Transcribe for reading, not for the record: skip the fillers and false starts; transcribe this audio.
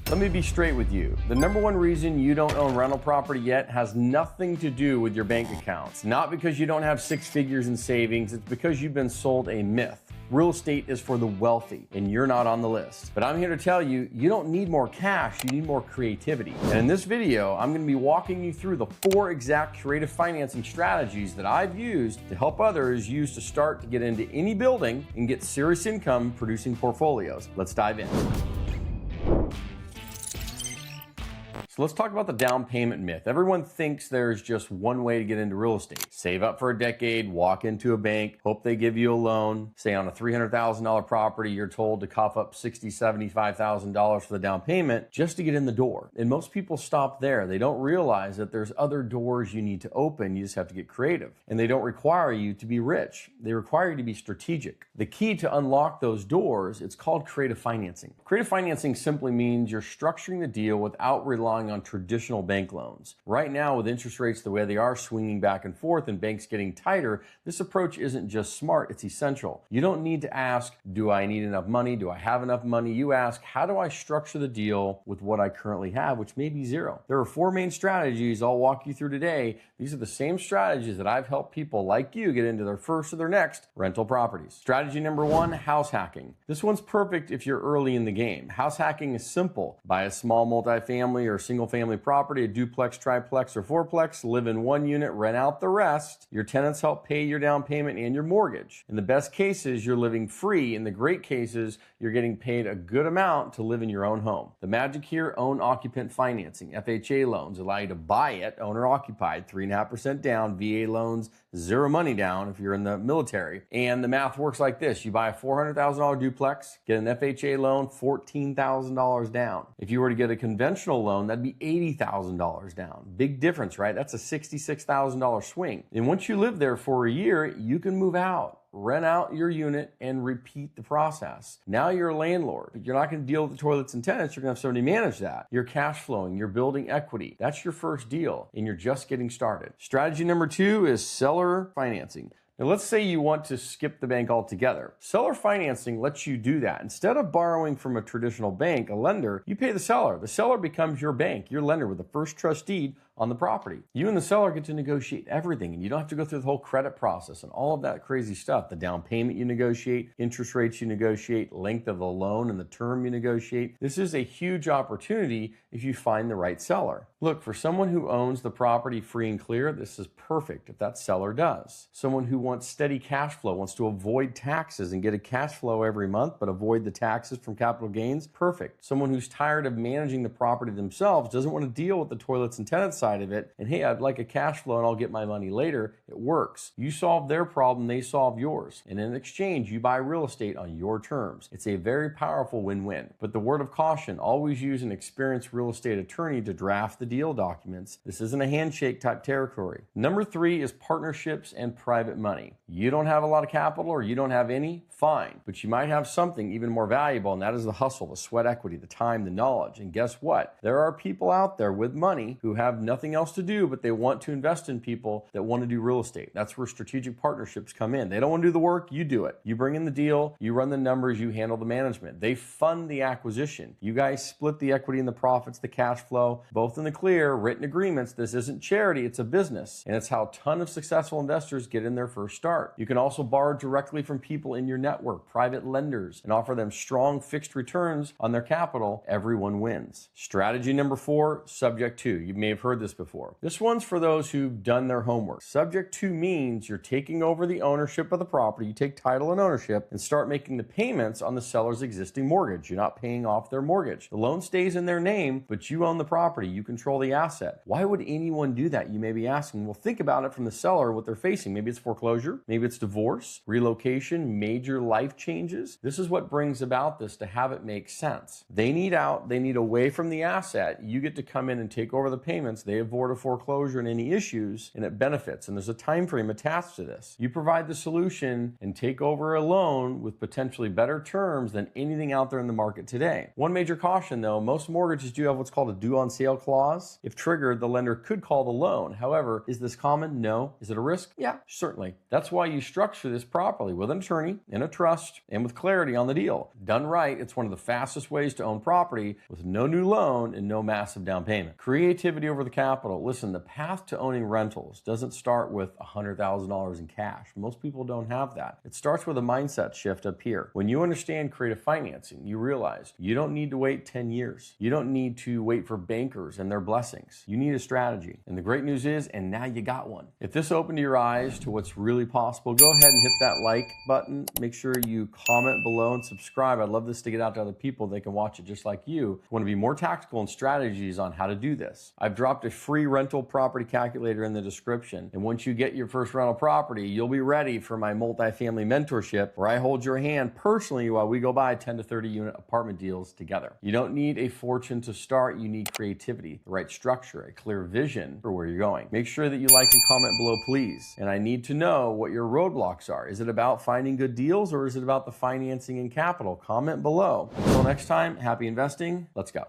Let me be straight with you. The number one reason you don't own rental property yet has nothing to do with your bank accounts. Not because you don't have six figures in savings, it's because you've been sold a myth. Real estate is for the wealthy, and you're not on the list. But I'm here to tell you, you don't need more cash, you need more creativity. And in this video, I'm gonna be walking you through the 4 exact creative financing strategies that I've used to help others use to start to get into any building and get serious income producing portfolios. Let's dive in. So let's talk about the down payment myth. Everyone thinks there's just one way to get into real estate. Save up for a decade, walk into a bank, hope they give you a loan. Say on a $300,000 property, you're told to cough up $60,000, $75,000 for the down payment just to get in the door. And most people stop there. They don't realize that there's other doors you need to open. You just have to get creative. And they don't require you to be rich. They require you to be strategic. The key to unlock those doors, it's called creative financing. Creative financing simply means you're structuring the deal without relying on traditional bank loans. Right now, with interest rates the way they are swinging back and forth and banks getting tighter, this approach isn't just smart, it's essential. You don't need to ask, do I need enough money? Do I have enough money? You ask, how do I structure the deal with what I currently have, which may be zero? There are 4 main strategies I'll walk you through today. These are the same strategies that I've helped people like you get into their first or their next rental properties. Strategy number 1, house hacking. This one's perfect if you're early in the game. House hacking is simple. Buy a small multifamily or single family property, a duplex, triplex, or fourplex, live in one unit, rent out the rest. Your tenants help pay your down payment and your mortgage. In the best cases, you're living free. In the great cases, you're getting paid a good amount to live in your own home. The magic here, own occupant financing. FHA loans allow you to buy it, owner occupied, 3.5% down. VA loans, 0 money down if you're in the military. And the math works like this. You buy a $400,000 duplex, get an FHA loan, $14,000 down. If you were to get a conventional loan, that'd be $80,000 down. Big difference, right? That's a $66,000 swing. And once you live there for a year, you can move out, rent out your unit, and repeat the process. Now you're a landlord, but you're not going to deal with the toilets and tenants. You're going to have somebody manage that. You're cash flowing, you're building equity. That's your first deal, and you're just getting started. Strategy number 2 is seller financing. Now, let's say you want to skip the bank altogether. Seller financing lets you do that. Instead of borrowing from a traditional bank, a lender, you pay the seller. The seller becomes your bank, your lender, with the first trust deed on the property. You and the seller get to negotiate everything, and you don't have to go through the whole credit process and all of that crazy stuff. The down payment you negotiate, interest rates you negotiate, length of the loan and the term you negotiate. This is a huge opportunity if you find the right seller. Look, for someone who owns the property free and clear, this is perfect if that seller does. Someone who wants steady cash flow, wants to avoid taxes and get a cash flow every month, but avoid the taxes from capital gains, perfect. Someone who's tired of managing the property themselves, doesn't want to deal with the toilets and tenants side of it, and hey, I'd like a cash flow and I'll get my money later, it works. You solve their problem, they solve yours. And in exchange, you buy real estate on your terms. It's a very powerful win-win. But the word of caution, always use an experienced real estate attorney to draft the deal documents. This isn't a handshake type territory. Number 3 is partnerships and private money. You don't have a lot of capital or you don't have any, fine. But you might have something even more valuable, and that is the hustle, the sweat equity, the time, the knowledge. And guess what? There are people out there with money who have nothing else to do, but they want to invest in people that want to do real estate. That's where strategic partnerships come in. They don't want to do the work, you do it. You bring in the deal, you run the numbers, you handle the management. They fund the acquisition. You guys split the equity and the profits, the cash flow, both in the clear, written agreements. This isn't charity, it's a business. And it's how a ton of successful investors get in their first start. You can also borrow directly from people in your network, private lenders, and offer them strong fixed returns on their capital. Everyone wins. Strategy number 4, subject to. You may have heard this before. This one's for those who've done their homework. Subject to means you're taking over the ownership of the property, you take title and ownership, and start making the payments on the seller's existing mortgage. You're not paying off their mortgage. The loan stays in their name, but you own the property, you control the asset. Why would anyone do that? You may be asking. Well, think about it from the seller, what they're facing. Maybe it's foreclosure, maybe it's divorce, relocation, major life changes. This is what brings about this to have it make sense. They need out, they need away from the asset. You get to come in and take over the payments. They They avoid a foreclosure and any issues, and it benefits. And there's a time frame attached to this. You provide the solution and take over a loan with potentially better terms than anything out there in the market today. One major caution though, most mortgages do have what's called a due on sale clause. If triggered, the lender could call the loan. However, is this common? No. Is it a risk? Yeah, certainly. That's why you structure this properly with an attorney, in a trust, and with clarity on the deal. Done right, it's one of the fastest ways to own property with no new loan and no massive down payment. Creativity over the capital. Listen, the path to owning rentals doesn't start with $100,000 in cash. Most people don't have that. It starts with a mindset shift up here. When you understand creative financing, you realize you don't need to wait 10 years. You don't need to wait for bankers and their blessings. You need a strategy. And the great news is, and now you got one. If this opened your eyes to what's really possible, go ahead and hit that like button. Make sure you comment below and subscribe. I'd love this to get out to other people. They can watch it just like you. Want to be more tactical and strategies on how to do this. I've dropped a free rental property calculator in the description. And once you get your first rental property, you'll be ready for my multifamily mentorship where I hold your hand personally while we go buy 10 to 30 unit apartment deals together. You don't need a fortune to start. You need creativity, the right structure, a clear vision for where you're going. Make sure that you like and comment below, please. And I need to know what your roadblocks are. Is it about finding good deals or is it about the financing and capital? Comment below. Until next time, happy investing. Let's go.